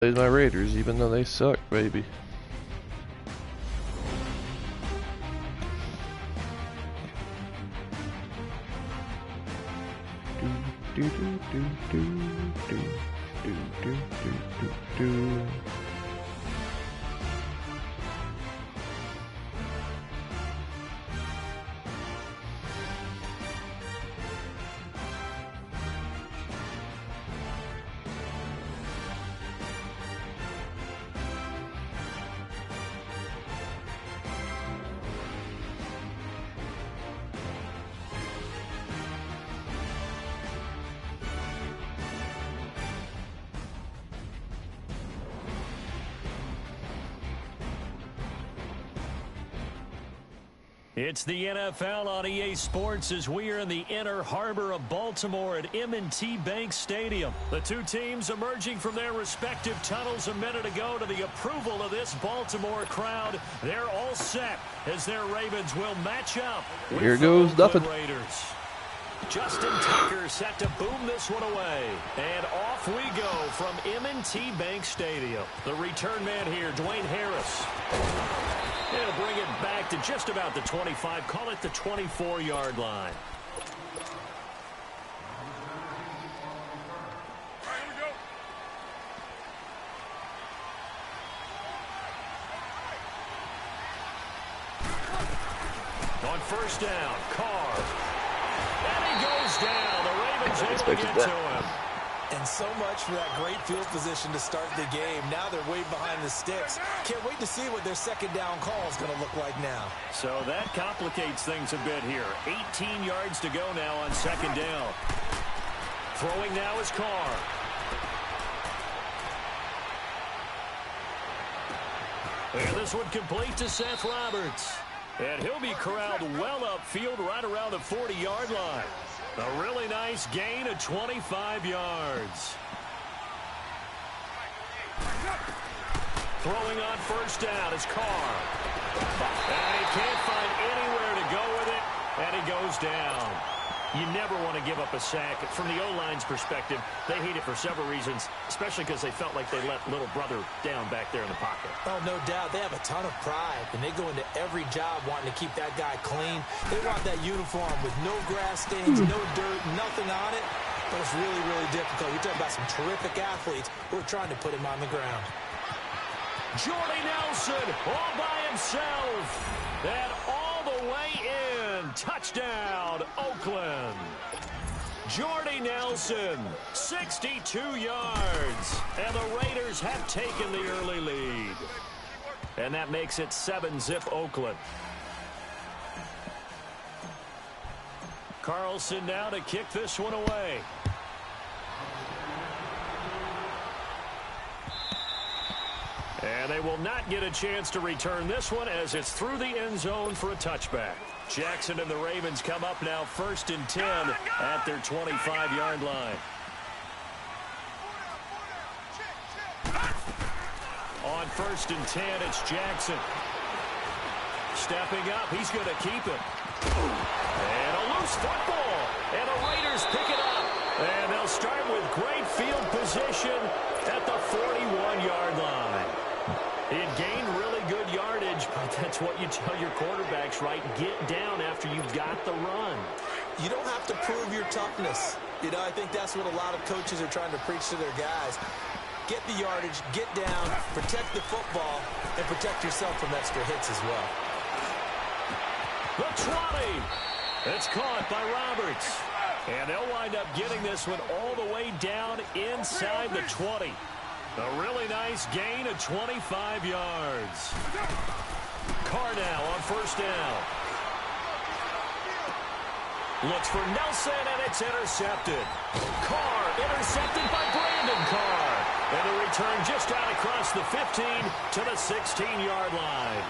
Played my Raiders, even though they suck, baby. It's the NFL on EA Sports as we are in the inner harbor of Baltimore at M&T Bank Stadium. The two teams emerging from their respective tunnels a minute ago to the approval of this Baltimore crowd. They're all set as their Ravens will match up with Here goes the nothing. Raiders. Justin Tucker set to boom this one away. And off we go from M&T Bank Stadium. The return man here, Dwayne Harris. He'll bring it back to just about the 25, call it the 24-yard line. On first down, Carr. And he goes down. The Ravens able to get to him. And so much for that great field position to start the game. Now they're way behind the sticks. Can't wait to see what their second down call is going to look like now. So that complicates things a bit here. 18 yards to go now on second down. Throwing now is Carr. And this one complete to Seth Roberts. And he'll be corralled well upfield right around the 40-yard line. A really nice gain of 25 yards. Throwing on first down is Carr. And he can't find anywhere to go with it, and he goes down. You never want to give up a sack. From the O-line's perspective, they hate it for several reasons, especially because they felt like they let little brother down back there in the pocket. Oh, no doubt. They have a ton of pride, and they go into every job wanting to keep that guy clean. They want that uniform with no grass stains, no dirt, nothing on it. But it's really, really difficult. You're talking about some terrific athletes who are trying to put him on the ground. Jordy Nelson all by himself. And all the way in. Touchdown, Oakland. Jordy Nelson, 62 yards. And the Raiders have taken the early lead. And that makes it 7-zip Oakland. Carlson now to kick this one away. And they will not get a chance to return this one as it's through the end zone for a touchback. Jackson and the Ravens come up now 1st and 10 at their 25-yard line. On 1st and 10, it's Jackson. Stepping up, he's going to keep it. And a loose football. And the Raiders pick it up. And they'll start with great field position at the 41-yard line. It gained really good yardage, but that's what you tell your quarterbacks, right? Get down after you've got the run. You don't have to prove your toughness. You know, I think that's what a lot of coaches are trying to preach to their guys. Get the yardage, get down, protect the football, and protect yourself from extra hits as well. The 20. It's caught by Roberts. And they'll wind up getting this one all the way down inside the 20. A really nice gain of 25 yards. Carr now on first down. Looks for Nelson, and it's intercepted. Carr intercepted by Brandon Carr. And a return just out across the 15 to the 16-yard line.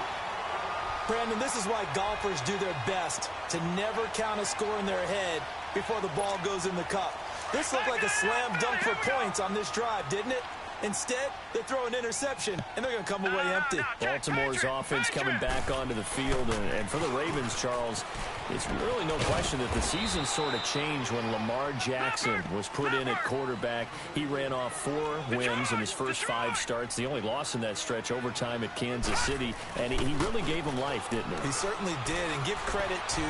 Brandon, this is why golfers do their best to never count a score in their head before the ball goes in the cup. This looked like a slam dunk for points on this drive, didn't it? Instead, they throw an interception, and they're going to come away empty. Baltimore's offense coming back onto the field, and for the Ravens, Charles, it's really no question that the season sort of changed when Lamar Jackson was put in at quarterback. He ran off 4 wins in his first 5 starts. The only loss in that stretch, overtime at Kansas City, and he really gave them life, didn't he? He certainly did, and give credit to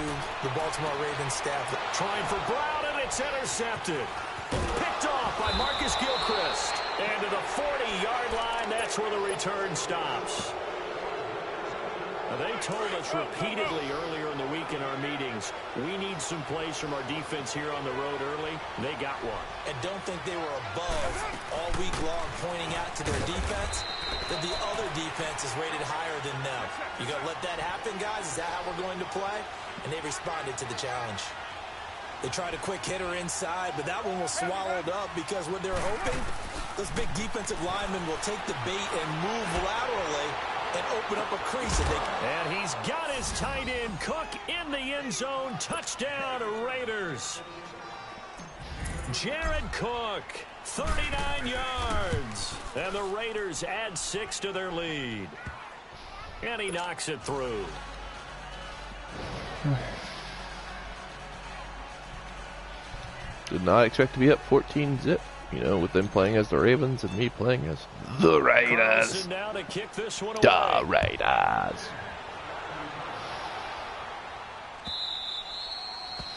the Baltimore Ravens staff. Trying for Brown, and it's intercepted. Picked off by Marcus Gilchrist. And to the 40-yard line, that's where the return stops. Now, they told us repeatedly earlier in the week in our meetings, we need some plays from our defense here on the road early. They got one. And don't think they were above all week long pointing out to their defense that the other defense is rated higher than them. You going to let that happen, guys? Is that how we're going to play? And they responded to the challenge. They tried a quick hitter inside, but that one was swallowed up because what they're hoping, those big defensive linemen will take the bait and move laterally and open up a crease. And he's got his tight end, Cook, in the end zone. Touchdown, Raiders. Jared Cook, 39 yards. And the Raiders add 6 to their lead. And he knocks it through. Did not expect to be up 14-zip, you know, with them playing as the Ravens and me playing as the Raiders. Now to kick this one away. The Raiders.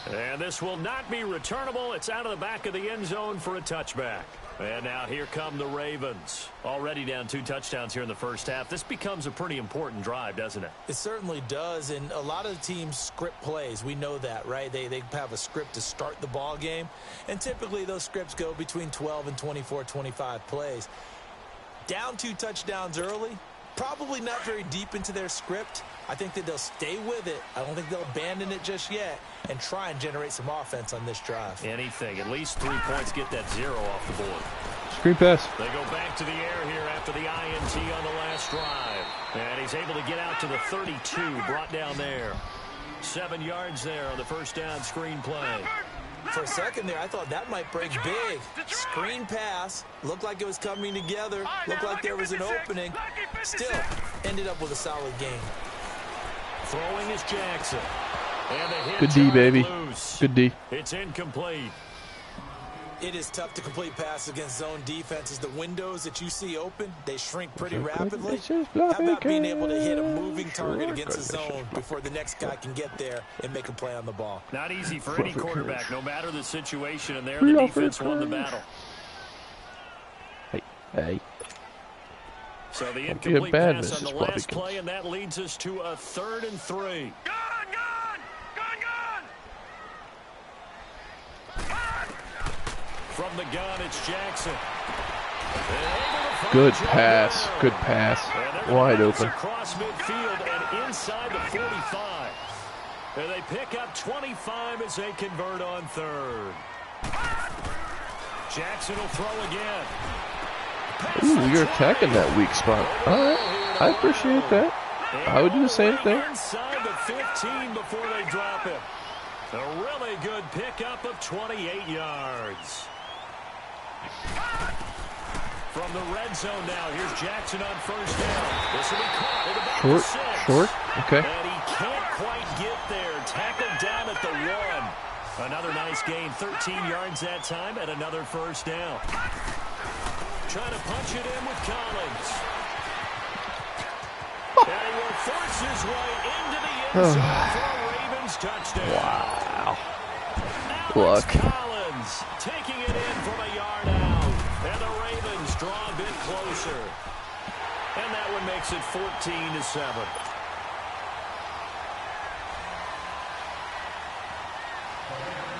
And this will not be returnable. It's out of the back of the end zone for a touchback. And now here come the Ravens. Already down 2 touchdowns here in the first half. This becomes a pretty important drive, doesn't it? It certainly does, and a lot of the teams script plays. We know that, right? They have a script to start the ball game, and typically those scripts go between 12 and 24, 25 plays. Down 2 touchdowns early, probably not very deep into their script. I think that they'll stay with it. I don't think they'll abandon it just yet and try and generate some offense on this drive. Anything. At least 3 points, get that 0 off the board. Screen pass. They go back to the air here after the INT on the last drive. And he's able to get out to the 32, brought down there. 7 yards there on the first down screen play. For a second there, I thought that might break big. Screen pass. Looked like it was coming together. Looked like there was an opening. Still ended up with a solid game. Throwing is Jackson. And the hit good D, baby. Loose. Good D. It's incomplete. It is tough to complete passes against zone defenses. The windows that you see open, they shrink pretty rapidly. How about being able to hit a moving target against the zone before the next guy can get there and make a play on the ball? Not easy for any quarterback, no matter the situation, and there the defense won the battle. Hey. So the incomplete pass on the last play, and that leads us to a 3rd and 3. From the gun, it's Jackson. Good pass. Good pass. Wide open. Across midfield and inside the 45. And they pick up 25 as they convert on 3rd. Jackson will throw again. Ooh, you're attacking that weak spot. All right. I appreciate that. I would do the same thing. Inside the 15 before they drop it. A really good pickup of 28 yards. From the red zone now, here's Jackson on first down. This will be caught at about the 6. Short, okay. And he can't quite get there. Tackled down at the 1. Another nice gain, 13 yards that time, and another first down. Trying to punch it in with Collins. And he will force his way into the end zone for a Ravens touchdown. Wow. Alex Collins taking it in from a yard out. And the Ravens draw a bit closer. And that one makes it 14-7.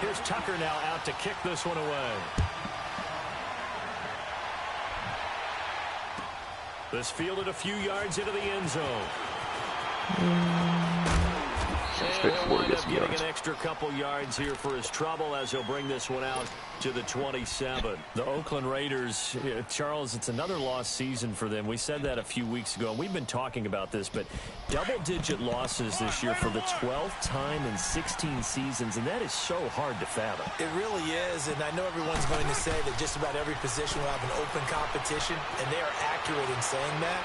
Here's Tucker now out to kick this one away. This fielded a few yards into the end zone. straightforward. He'll wind up getting Yards. an extra couple yards here for his trouble as he'll bring this one out to the 27. The Oakland Raiders, Charles, it's another lost season for them. We said that a few weeks ago, and we've been talking about this, but double-digit losses this year for the 12th time in 16 seasons, and that is so hard to fathom. It really is, and I know everyone's going to say that just about every position will have an open competition, and they are accurate in saying that.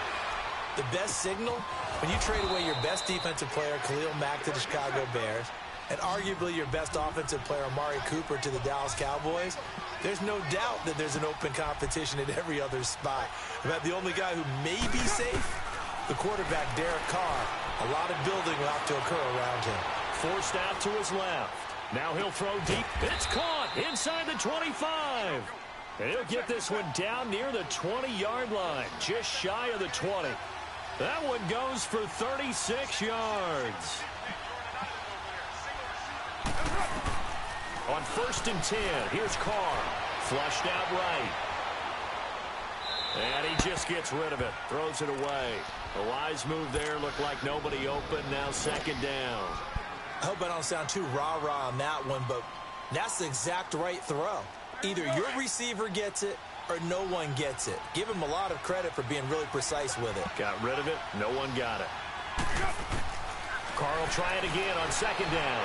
The best signal, when you trade away your best defensive player, Khalil Mack, to the Chicago Bears, and arguably your best offensive player, Amari Cooper, to the Dallas Cowboys, there's no doubt that there's an open competition at every other spot. About the only guy who may be safe, the quarterback, Derek Carr. A lot of building will have to occur around him. Forced out to his left. Now he'll throw deep. It's caught inside the 25. And he'll get this one down near the 20-yard line, just shy of the 20. That one goes for 36 yards. On 1st and 10, here's Carr. Flushed out right. And he just gets rid of it. Throws it away. A wise move there. Looked like nobody open. Now 2nd down. I hope I don't sound too rah-rah on that one, but that's the exact right throw. Either your receiver gets it or no one gets it. Give him a lot of credit for being really precise with it. Got rid of it. No one got it. Carr will try it again on 2nd down.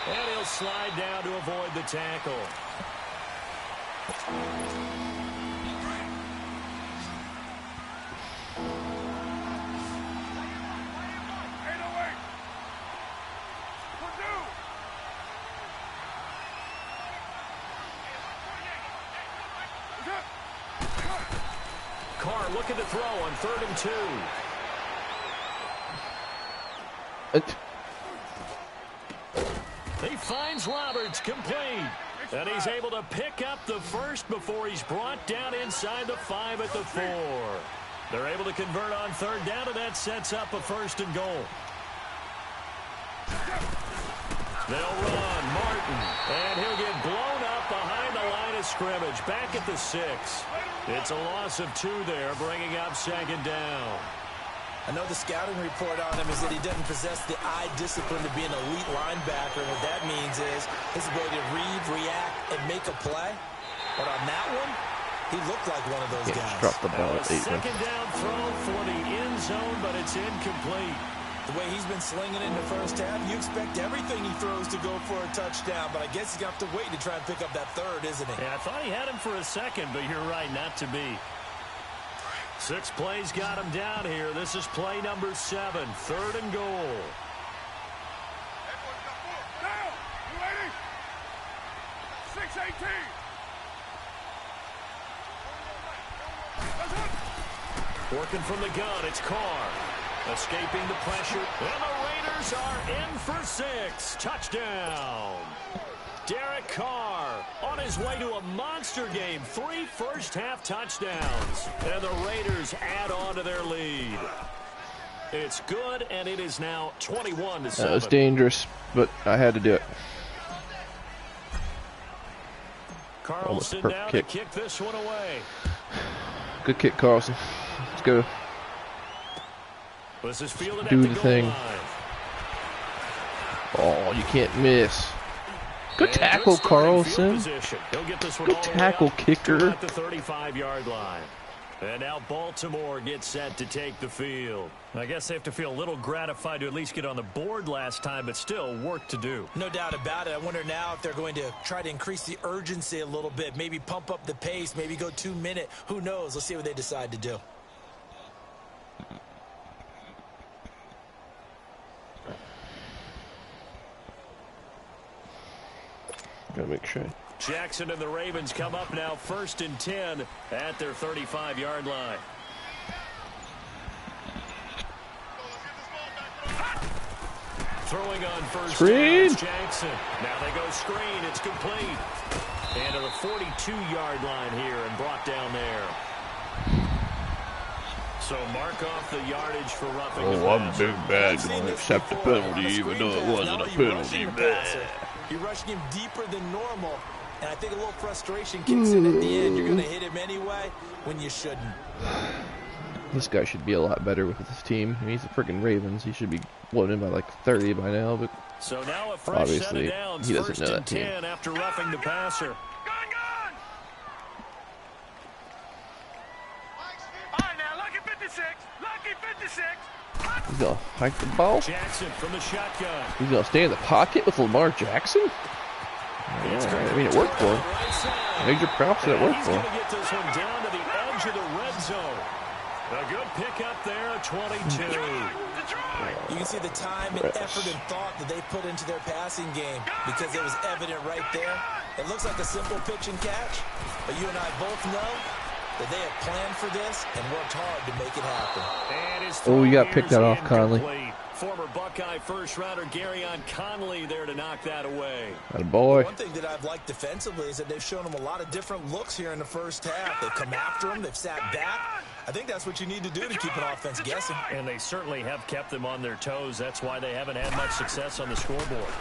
And he'll slide down to avoid the tackle. Carr looking to throw on 3rd and 2. He finds Roberts complete. And he's able to pick up the first before he's brought down inside the 5 at the 4. They're able to convert on 3rd down, and that sets up a 1st and goal. They'll run Martin, and he'll get blown up behind the line of scrimmage, back at the 6. It's a loss of 2 there, bringing up 2nd down. I know the scouting report on him is that he doesn't possess the eye discipline to be an elite linebacker. And what that means is his ability to read, react, and make a play. But on that one, he looked like one of those guys. Dropped the ball at 8. 2nd down throw for the end zone, but it's incomplete. The way he's been slinging in the first half, you expect everything he throws to go for a touchdown. But I guess he's going to have to wait to try and pick up that 3rd, isn't he? Yeah, I thought he had him for a second, but you're right, not to be. 6 plays got him down here. This is play number 7, 3rd and goal. Working from the gun, it's Carr. Escaping the pressure. And the Raiders are in for 6. Touchdown. Derek Carr on his way to a monster game. 3 first-half touchdowns. And the Raiders add on to their lead. It's good, and it is now 21-7. That was dangerous, but I had to do it. Carlson now to kick this one away. Good kick, Carlson. Let's go. This is fielded Do at the goal thing. line. Oh, you can't miss. Good And tackle, good starting field Carlson. position. He'll get this one Good all the way tackle, out kicker. At the 35-yard line. And now Baltimore gets set to take the field. I guess they have to feel a little gratified to at least get on the board last time, but still work to do. No doubt about it. I wonder now if they're going to try to increase the urgency a little bit, maybe pump up the pace, maybe go 2-minute. Who knows? Let's see what they decide to do. Gotta make sure. Jackson and the Ravens come up now 1st and 10 at their 35-yard line. Throwing on 1st Screen. down, Jackson. Now they go screen. It's complete. And to the 42-yard line here and brought down there. So mark off the yardage for roughing the passer. big bad. Gonna accept the penalty, even though it wasn't a penalty. You're rushing him deeper than normal, and I think a little frustration kicks in at the end. You're going to hit him anyway when you shouldn't. This guy should be a lot better with his team. I mean, he's the freaking Ravens. He should be blowing in by like 30 by now, but so now a fresh obviously set of downs, he doesn't know that first team. and 10 after roughing the passer. He's gonna hike the ball. Jackson from the shotgun. He's gonna stay in the pocket with Lamar Jackson. Yeah, I mean, it worked for him. Major props that it worked He's for going him. to get this one down to the edge of the red zone. A good pickup there at 22. You can see the time and effort and thought that they put into their passing game because it was evident right there. It looks like a simple pitch and catch, but you and I both know that they have planned for this and worked hard to make it happen. Oh, you got picked that off, Conley. Former Buckeye first-rounder Garyon Conley there to knock that away. Atta boy. One thing that I've liked defensively is that they've shown him a lot of different looks here in the first half. They've come after him. They've sat back. I think that's what you need to do to keep an offense guessing. And they certainly have kept them on their toes. That's why they haven't had much success on the scoreboard.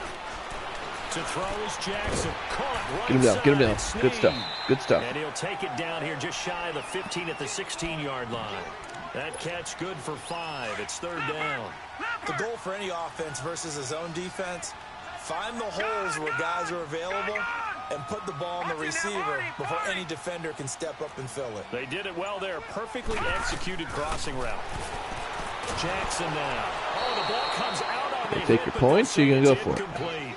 To throw is Jackson. Caught right Get him down. Get him down. side. Good stuff. Good stuff. And he'll take it down here just shy of the 15 at the 16-yard line. That catch good for 5. It's third down. The goal for any offense versus his own defense, find the holes where guys are available and put the ball on the receiver before any defender can step up and fill it. They did it well there. Perfectly executed crossing route. Jackson now. Oh, the ball comes out on the Take hip, your points, so you're going to go for it. incomplete.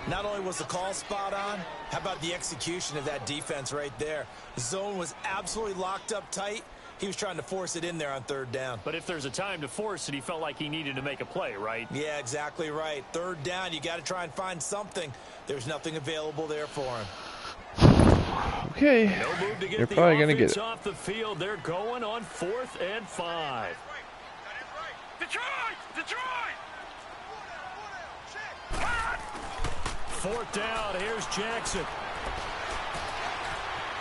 Not only was the call spot on, how about the execution of that defense right there? The zone was absolutely locked up tight. He was trying to force it in there on third down. But if there's a time to force it, he felt like he needed to make a play, right? Yeah, exactly right. Third down, you got to try and find something. There's nothing available there for him. Okay. No move to get They're the probably going to get offense it. off the field. They're going on 4th and 5. Detroit! Detroit! 4th down. Here's Jackson.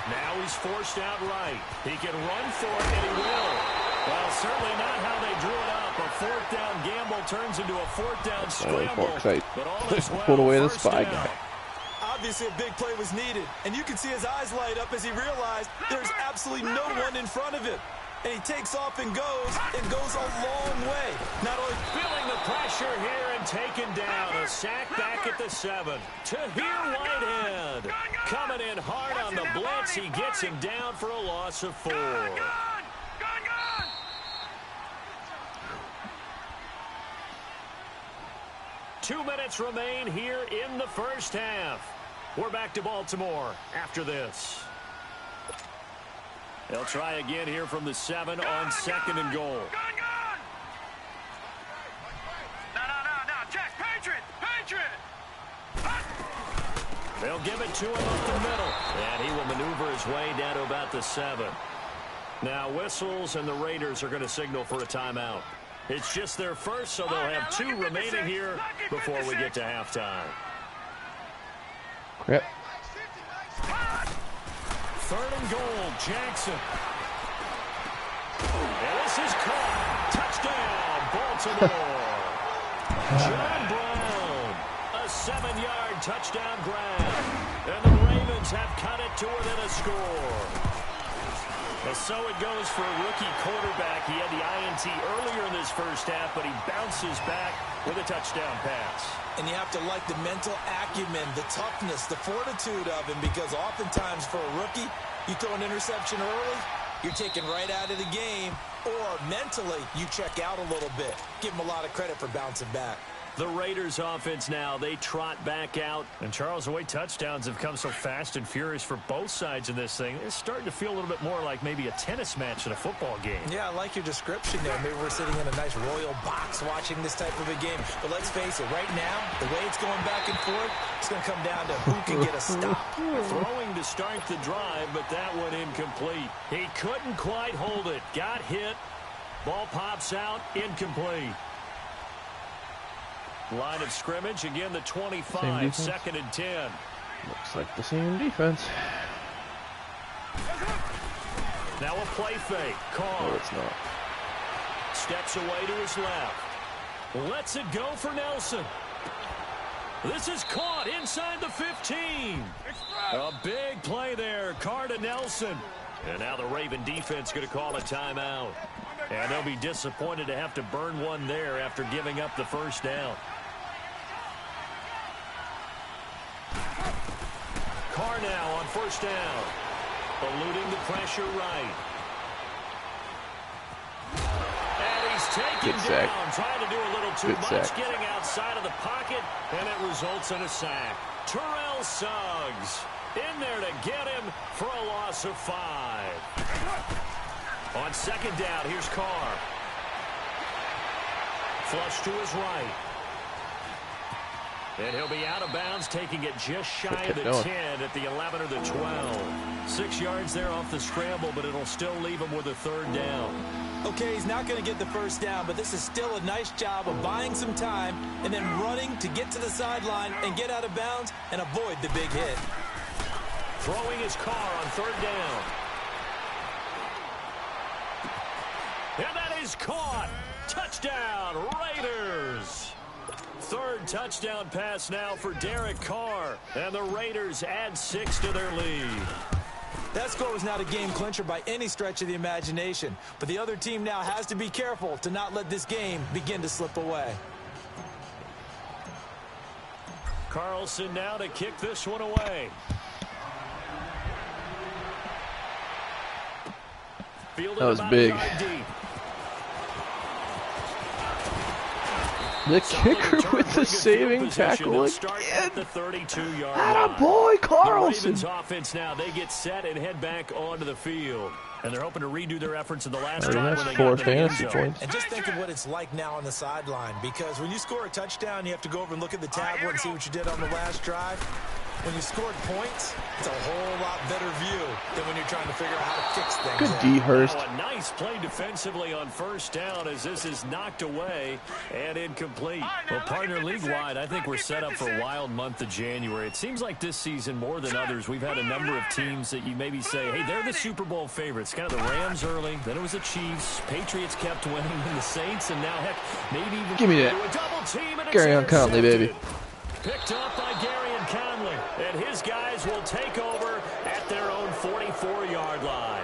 Now he's forced out right. He can run for it, and he will. Well, certainly not how they drew it up. A 4th down gamble turns into a 4th down scramble. But all is well. Pulled away the First spy down. guy. Obviously, a big play was needed, and you can see his eyes light up as he realized there's absolutely no one in front of him. And he takes off and goes a long way. Not only Feeling the pressure here and taken down. A sack back at the 7. Tahir Whitehead coming in hard on the blitz. He gets him down for a loss of 4. 2 minutes remain here in the first half. We're back to Baltimore after this. They'll try again here from the 7 on 2nd and goal. No, Jack, Patriot! They'll give it to him up the middle. And he will maneuver his way down to about the 7. Now whistles and the Raiders are going to signal for a timeout. It's just their first, so they'll have 2 remaining here before we get to halftime. Yep. 3rd and goal, Jackson. And this is caught. Touchdown, Baltimore. John Brown, a 7-yard touchdown grab. And the Ravens have cut it to within a score. And so it goes for a rookie quarterback. He had the INT earlier in this first half, but he bounces back with a touchdown pass. And you have to like the mental acumen, the toughness, the fortitude of him, because oftentimes for a rookie, you throw an interception early, you're taken right out of the game, or mentally, you check out a little bit. Give him a lot of credit for bouncing back. The Raiders offense now, they trot back out. And Charles, the way touchdowns have come so fast and furious for both sides in this thing, it's starting to feel a little bit more like maybe a tennis match in a football game. Yeah, I like your description there. Maybe we're sitting in a nice royal box watching this type of a game. But let's face it, right now, the way it's going back and forth, it's going to come down to who can get a stop. Throwing to start the drive, but that one incomplete. He couldn't quite hold it. Got hit. Ball pops out. Incomplete. Line of scrimmage, again the 25, 2nd and 10. Looks like the same defense. Now a play fake. Carr. No, it's not. Steps away to his left. Lets it go for Nelson. This is caught inside the 15. A big play there. Carr to Nelson. And now the Raven defense going to call a timeout. And they'll be disappointed to have to burn one there after giving up the first down. Carr now on first down. Eluding the pressure right. And he's taken down, trying to do a little too much, getting outside of the pocket, and it results in a sack. Terrell Suggs in there to get him for a loss of 5. On second down, here's Carr. Flush to his right. And he'll be out of bounds, taking it just shy of the 10 at the 11 or the 12. 6 yards there off the scramble, but it'll still leave him with a third down. Okay, he's not going to get the first down, but this is still a nice job of buying some time and then running to get to the sideline and get out of bounds and avoid the big hit. Throwing his Carr on third down. And that is caught. Touchdown, Raiders. Third touchdown pass now for Derek Carr. And the Raiders add 6 to their lead. That score was not a game clincher by any stretch of the imagination. But the other team now has to be careful to not let this game begin to slip away. Carlson now to kick this one away. That was big. The kicker with the saving tackle again. Attaboy, Carlson. The Ravens offense now, they get set and head back onto the field. And they're hoping to redo their efforts in the last drive when they got to the end zone. And just think of what it's like now on the sideline, because when you score a touchdown, you have to go over and look at the tablet and see what you did on the last drive. When you scored points, it's a whole lot better view than when you're trying to figure out how to fix things. Good D. Hurst. Oh, a nice play defensively on first down as this is knocked away and incomplete. Well, partner, league-wide, I think we're set up for a wild month of January. It seems like this season, more than others, we've had a number of teams that you maybe say, hey, they're the Super Bowl favorites. Kind of the Rams early, then it was the Chiefs. Patriots kept winning, and the Saints, and now, heck, maybe even give me that. a double team, and Gary on Conley, baby. Picked up by Gary and Conley, and his guys will take over at their own 44-yard line.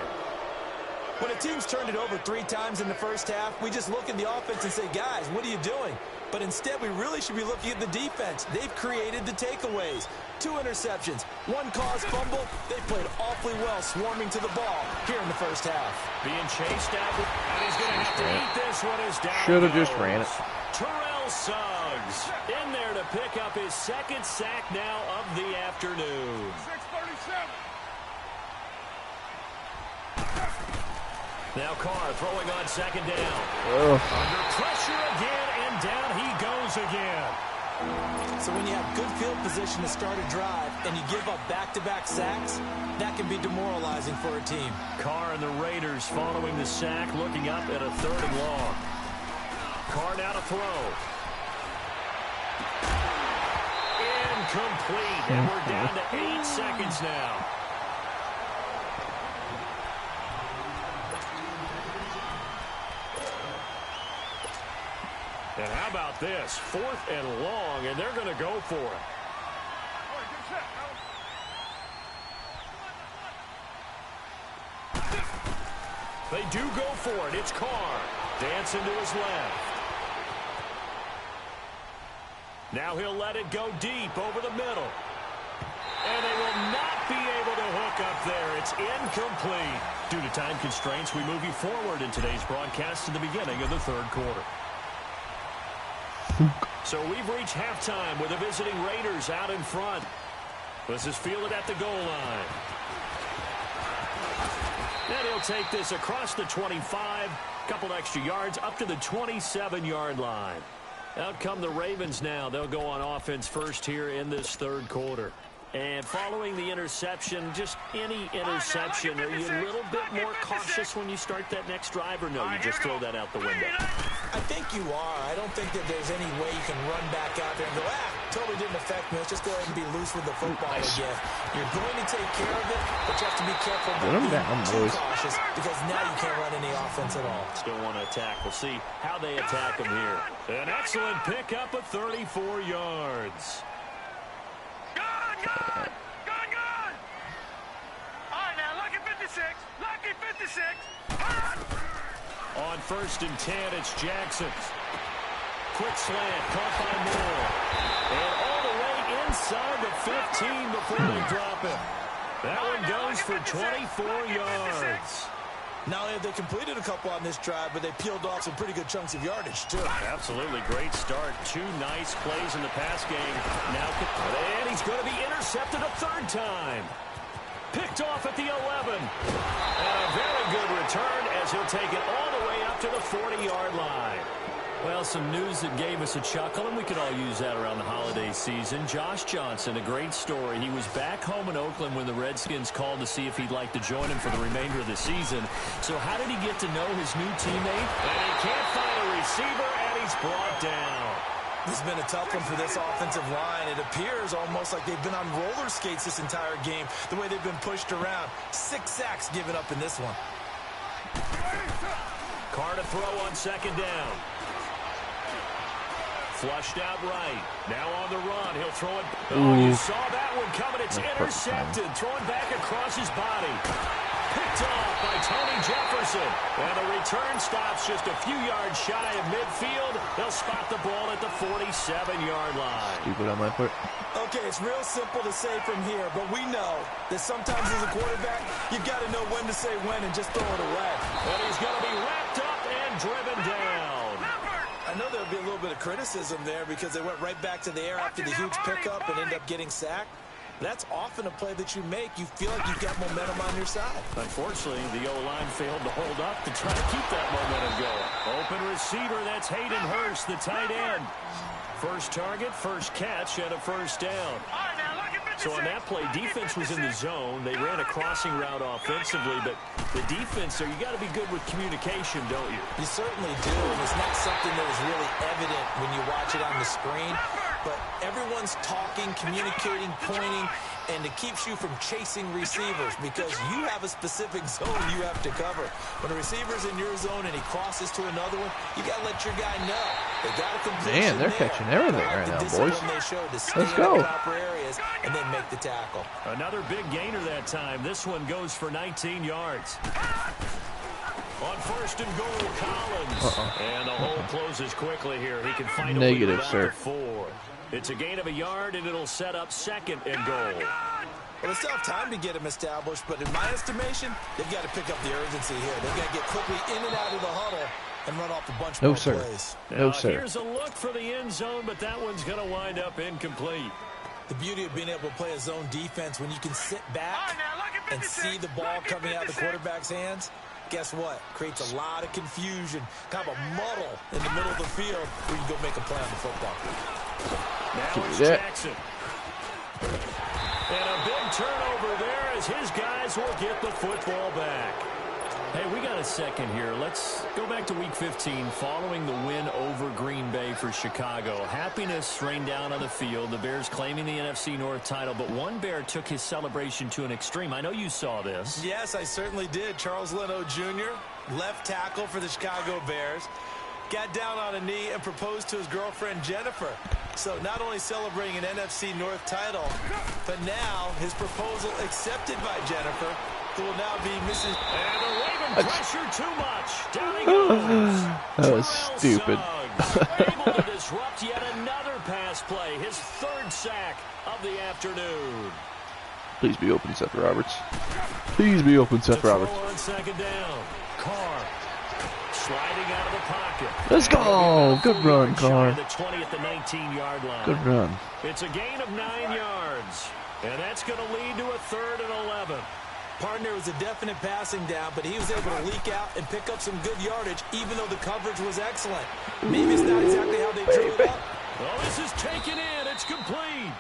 When a team's turned it over 3 times in the first half, we just look at the offense and say, guys, what are you doing? But instead, we really should be looking at the defense. They've created the takeaways. 2 interceptions, 1 caused fumble. They played awfully well swarming to the ball here in the first half. Being chased out, and he's going to have to eat this one as down. Should have just ran it. Terrell Suggs in there to pick up his 2nd sack now of the afternoon. 637. Now Carr throwing on 2nd down. Oh. Under pressure again, and down he goes again. So when you have good field position to start a drive and you give up back-to-back sacks, that can be demoralizing for a team. Carr and the Raiders following the sack, looking up at a 3rd and long. Carr now to throw. Incomplete, and we're down to 8 seconds now. And how about this? 4th and long, and they're going to go for it. They do go for it. It's Carr. Dancing to his left. Now he'll let it go deep over the middle. And they will not be able to hook up there. It's incomplete. Due to time constraints, we move you forward in today's broadcast to the beginning of the 3rd quarter. So we've reached halftime with the visiting Raiders out in front. This is fielded at the goal line. And he'll take this across the 25, couple extra yards, up to the 27-yard line. Out come the Ravens now. They'll go on offense first here in this 3rd quarter. And following the interception, just any interception, are you a little bit more cautious when you start that next drive, or no, you just throw that out the window? I think you are. I don't think that there's any way you can run back out there and go, totally didn't affect me. Let's just go ahead and be loose with the football again. You're going to take care of it, but you have to be careful about being too cautious, because now you can't run any offense at all. Still want to attack. We'll see how they attack him here. An excellent pickup of 34 yards. Gone! All right, now, lucky 56. Lucky 56. On 1st and 10, it's Jackson. Quick slant, caught by Moore. And all the way inside the 15 before they drop it. That one goes for 24 yards. Not only have they completed a couple on this drive, but they peeled off some pretty good chunks of yardage, too. Absolutely great start. 2 nice plays in the pass game. Now, and he's going to be intercepted a 3rd time. Picked off at the 11. And a very good return as he'll take it all the way up to the 40-yard line. Well, some news that gave us a chuckle, and we could all use that around the holiday season. Josh Johnson, a great story. He was back home in Oakland when the Redskins called to see if he'd like to join him for the remainder of the season. So how did he get to know his new teammate? And he can't find a receiver, and he's brought down. This has been a tough one for this offensive line. It appears almost like they've been on roller skates this entire game, the way they've been pushed around. 6 sacks given up in this one. Carr to throw on 2nd down. Flushed out right. Now on the run. He'll throw it. Oh, you saw that one coming. It's intercepted. Throwing back across his body. Picked off by Tony Jefferson. And the return stops just a few yards shy of midfield. They'll spot the ball at the 47-yard line. Stupid on my part. Okay, it's real simple to say from here, but we know that sometimes as a quarterback, you've got to know when to say when and just throw it away. And he's going to be wrapped up and driven down. I know there'll be a little bit of criticism there because they went right back to the air after the huge pickup and ended up getting sacked. That's often a play that you make. You feel like you've got momentum on your side. Unfortunately, the O-line failed to hold up to try to keep that momentum going. Open receiver, that's Hayden Hurst, the tight end. First target, first catch, and a 1st down. So on that play, defense was in the zone. They ran a crossing route offensively, but the defense there, you got to be good with communication, don't you? You certainly do, and it's not something that is really evident when you watch it on the screen. But everyone's talking, communicating, pointing, and it keeps you from chasing receivers because you have a specific zone you have to cover. When a receiver's in your zone and he crosses to another one, you got to let your guy know. They got a completion. Man, they're catching everything right now, boys. Let's go. Proper areas and then make the tackle. Another big gainer that time. This one goes for 19 yards. On 1st and goal, Collins. And the hole closes quickly here. He can find Negative, a sir. 4. It's a gain of a yard, and it'll set up 2nd and goal. Well, they still have time to get him established, but in my estimation, they've got to pick up the urgency here. They've got to get quickly in and out of the huddle and run off a bunch more plays. No, sir. Here's a look for the end zone, but that one's going to wind up incomplete. The beauty of being able to play a zone defense when you can sit back and see the ball coming out of the quarterback's hands, guess what? Creates a lot of confusion, kind of a muddle in the middle of the field where you go make a play on the football. Now it's Jackson. And a big turnover there as his guys will get the football back. Hey, we got a second here. Let's go back to Week 15 following the win over Green Bay for Chicago. Happiness rained down on the field. The Bears claiming the NFC North title, but one Bear took his celebration to an extreme. I know you saw this. Yes, I certainly did. Charles Leno Jr., left tackle for the Chicago Bears, got down on a knee and proposed to his girlfriend Jennifer. So not only celebrating an NFC North title, but now his proposal accepted by Jennifer, who will now be Mrs. And the Raven pressure too much. Down he goes. That was stupid. Able to disrupt yet another pass play. His 3rd sack of the afternoon. Please be open, Seth Roberts. Please be open, Seth Roberts. On 2nd down. Carr sliding out of the pocket. Let's go. Good run, Carr. The 20 at the 19-yard line. Good run. It's a gain of 9 yards. And that's going to lead to a 3rd and 11. Partner was a definite passing down, but he was able to leak out and pick up some good yardage, even though the coverage was excellent. Maybe it's not exactly how they drew it up. Well, this is taken in. It's complete.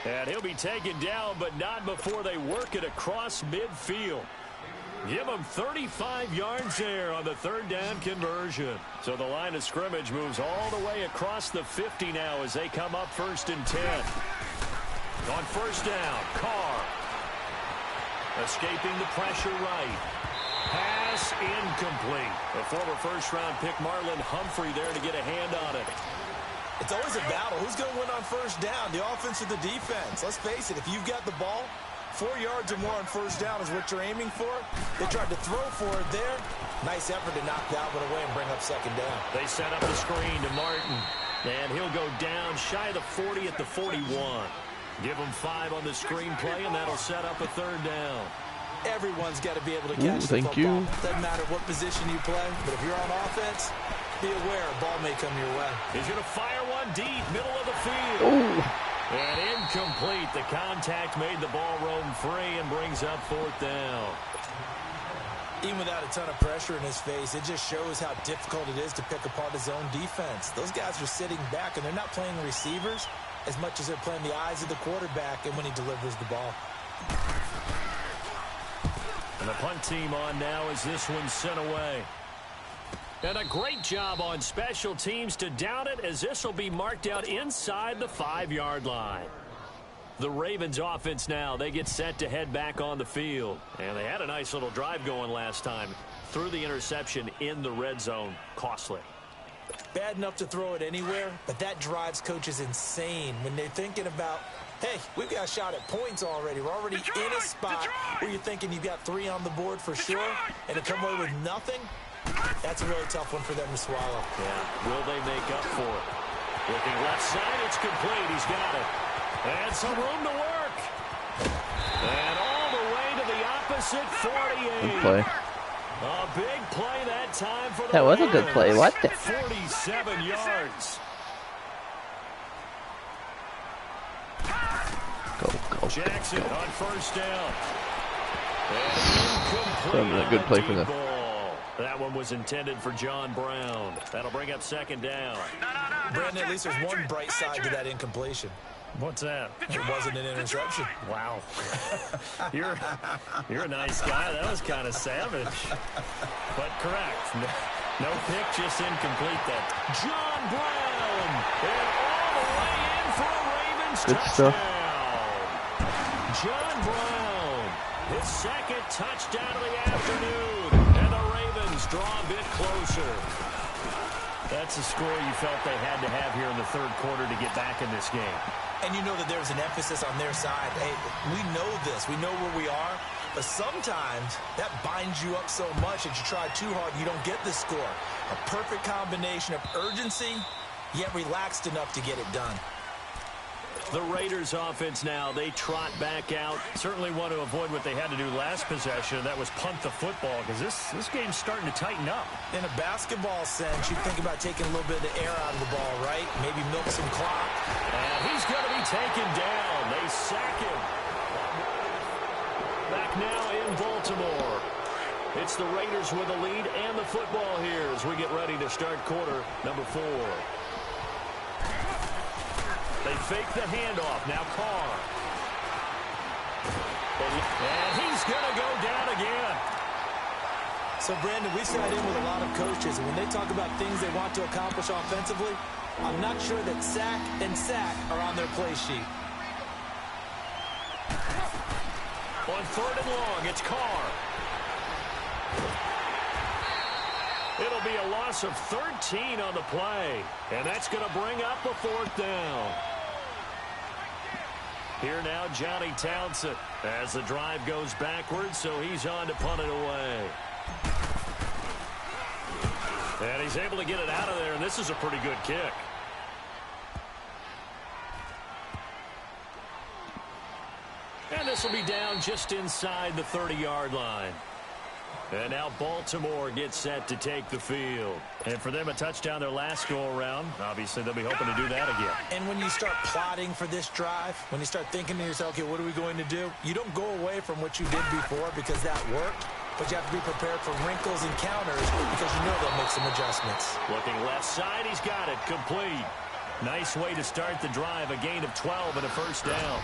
And he'll be taken down, but not before they work it across midfield. Give him 35 yards there on the 3rd down conversion. So the line of scrimmage moves all the way across the 50 now as they come up 1st and 10. On 1st down, Carr. Escaping the pressure right. Pass incomplete. The former 1st-round pick Marlon Humphrey there to get a hand on it. It's always a battle. Who's going to win on 1st down, the offense or the defense? Let's face it, if you've got the ball, 4 yards or more on first down is what you're aiming for. They tried to throw for it there. Nice effort to knock that one away and bring up second down. They set up the screen to Martin. And he'll go down shy of the 40 at the 41. Give him 5 on the screen play, and that'll set up a third down. Everyone's got to be able to catch the football. Doesn't matter what position you play, but if you're on offense, be aware a ball may come your way. He's going to fire one deep, middle of the field. And incomplete. The contact made the ball roam free and brings up fourth down. Even without a ton of pressure in his face, it just shows how difficult it is to pick apart his own defense. Those guys are sitting back, and they're not playing receivers as much as they're playing the eyes of the quarterback and when he delivers the ball. And the punt team on now as this one's sent away. And a great job on special teams to down it, as this will be marked out inside the 5-yard line. The Ravens offense now, they get set to head back on the field. And they had a nice little drive going last time. Threw the interception in the red zone. Costly. Bad enough to throw it anywhere, but that drives coaches insane when they're thinking about, hey, we've got a shot at points already. We're already in a spot where you're thinking you've got 3 on the board for sure, and to come away with nothing, that's a really tough one for them to swallow. Yeah, will they make up for it? Looking left side, it's complete. He's got it. And some room to work. And all the way to the opposite 48. Good play. A big play that time for the That was a Ravens. good play. What the? 47 yards. Go. Jackson on first down. And A good play for them. That one was intended for John Brown. That'll bring up second down. Brandon, at least there's one bright side to that incompletion. What's that? It wasn't an interception. Wow. You're a nice guy. That was kind of savage. But correct. No pick, just incomplete that. John Brown. And all the way in for a Ravens touchdown. John Brown. His second touchdown of the afternoon. And the Ravens draw a bit closer. That's a score you felt they had to have here in the third quarter to get back in this game. And you know that there's an emphasis on their side. Hey, we know this. We know where we are. But sometimes that binds you up so much that you try too hard and you don't get the score. A perfect combination of urgency, yet relaxed enough to get it done. The Raiders offense now, they trot back out. Certainly want to avoid what they had to do last possession. That was punt the football, because this game's starting to tighten up. In a basketball sense, you think about taking a little bit of the air out of the ball, right? Maybe milk some clock. And he's going to be taken down. They sack him. Back now in Baltimore. It's the Raiders with the lead and the football here as we get ready to start quarter number 4. They fake the handoff. Now Carr. And he's going to go down again. So, Brandon, we sat in with a lot of coaches, and when they talk about things they want to accomplish offensively, I'm not sure that sack and sack are on their play sheet. On 3rd and long, it's Carr. It'll be a loss of 13 on the play, and that's going to bring up a 4th down. Here now, Johnny Townsend, as the drive goes backwards, so he's on to punt it away. And he's able to get it out of there, and this is a pretty good kick. And this will be down just inside the 30-yard line. And now Baltimore gets set to take the field. And for them, a touchdown their last go-around. Obviously, they'll be hoping to do that again. And when you start plotting for this drive, when you start thinking to yourself, okay, what are we going to do? You don't go away from what you did before because that worked. But you have to be prepared for wrinkles and counters because you know they'll make some adjustments. Looking left side, he's got it. Complete. Nice way to start the drive. A gain of 12 and a first down.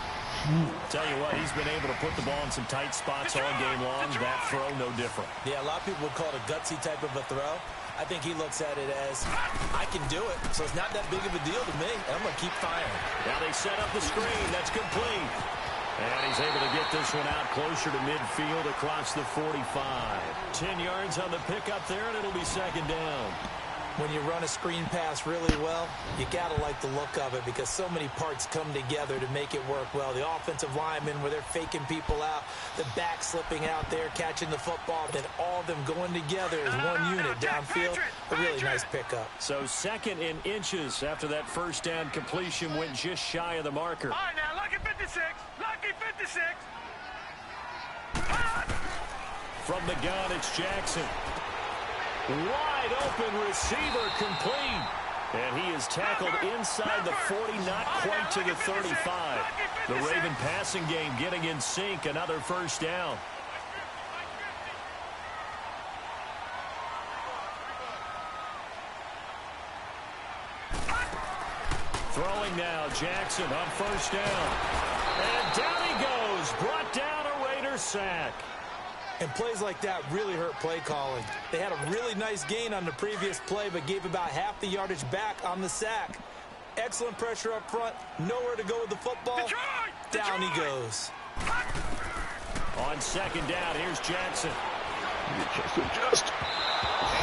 Tell you what, he's been able to put the ball in some tight spots all game long. That throw, no different. Yeah, a lot of people would call it a gutsy type of a throw. I think he looks at it as, I can do it, so it's not that big of a deal to me. I'm going to keep firing. Now they set up the screen. That's complete. And he's able to get this one out closer to midfield across the 45. 10 yards on the pickup there, and it'll be second down. When you run a screen pass really well, you got to like the look of it because so many parts come together to make it work well. The offensive linemen, where they're faking people out, the back slipping out there, catching the football, then all of them going together as one unit downfield. A really nice pickup. So 2nd and inches after that first down completion went just shy of the marker. All right, now, lucky 56. Lucky 56. From the gun, it's Jackson. Wide open receiver complete. And he is tackled inside the 40, not quite to the 35. The Raven passing game getting in sync, another first down. Throwing now, Jackson on first down. And down he goes, brought down a Raider sack. And plays like that really hurt play calling. They had a really nice gain on the previous play, but gave about half the yardage back on the sack. Excellent pressure up front. Nowhere to go with the football. Down he goes. On 2nd down, here's Jackson. Just.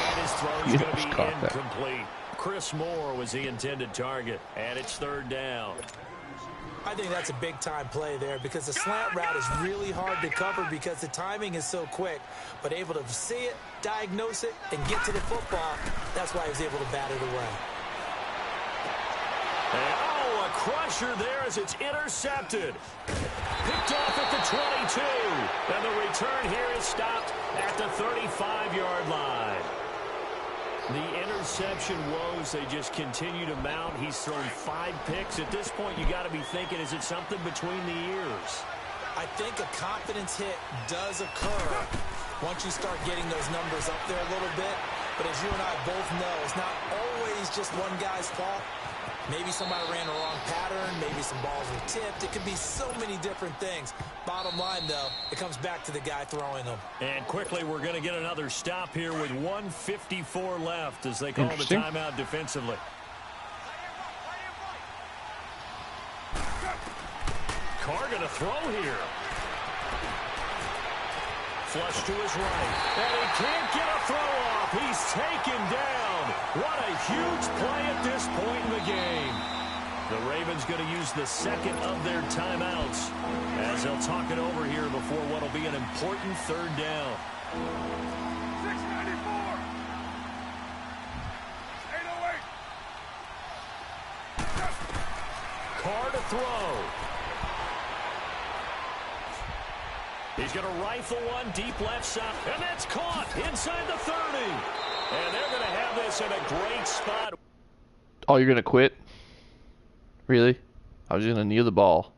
And his throw is going to be incomplete. Chris Moore was the intended target, and it's 3rd down. I think that's a big-time play there because the slant route is really hard to cover because the timing is so quick. But able to see it, diagnose it, and get to the football, that's why he was able to bat it away. And, oh, a crusher there as it's intercepted. Picked off at the 22. And the return here is stopped at the 35-yard line. The interception woes, they just continue to mount. He's thrown 5 picks. At this point, you got to be thinking, is it something between the ears? I think a confidence hit does occur once you start getting those numbers up there a little bit. But as you and I both know, it's not always just one guy's fault. Maybe somebody ran the wrong pattern. Maybe some balls were tipped. It could be so many different things. Bottom line, though, it comes back to the guy throwing them. And quickly, we're going to get another stop here with 1:54 left as they call the timeout defensively. Carr going to throw here. Flush to his right. And he can't get a throw off. He's taken down. What a huge play at this point in the game. The Ravens going to use the 2nd of their timeouts as they'll talk it over here before what will be an important 3rd down. 694. 808. Carr to throw. He's going to rifle one deep left side, and that's caught inside the 30. And they're going to have this in a great spot. Oh, you're going to quit? Really? I was going to kneel the ball.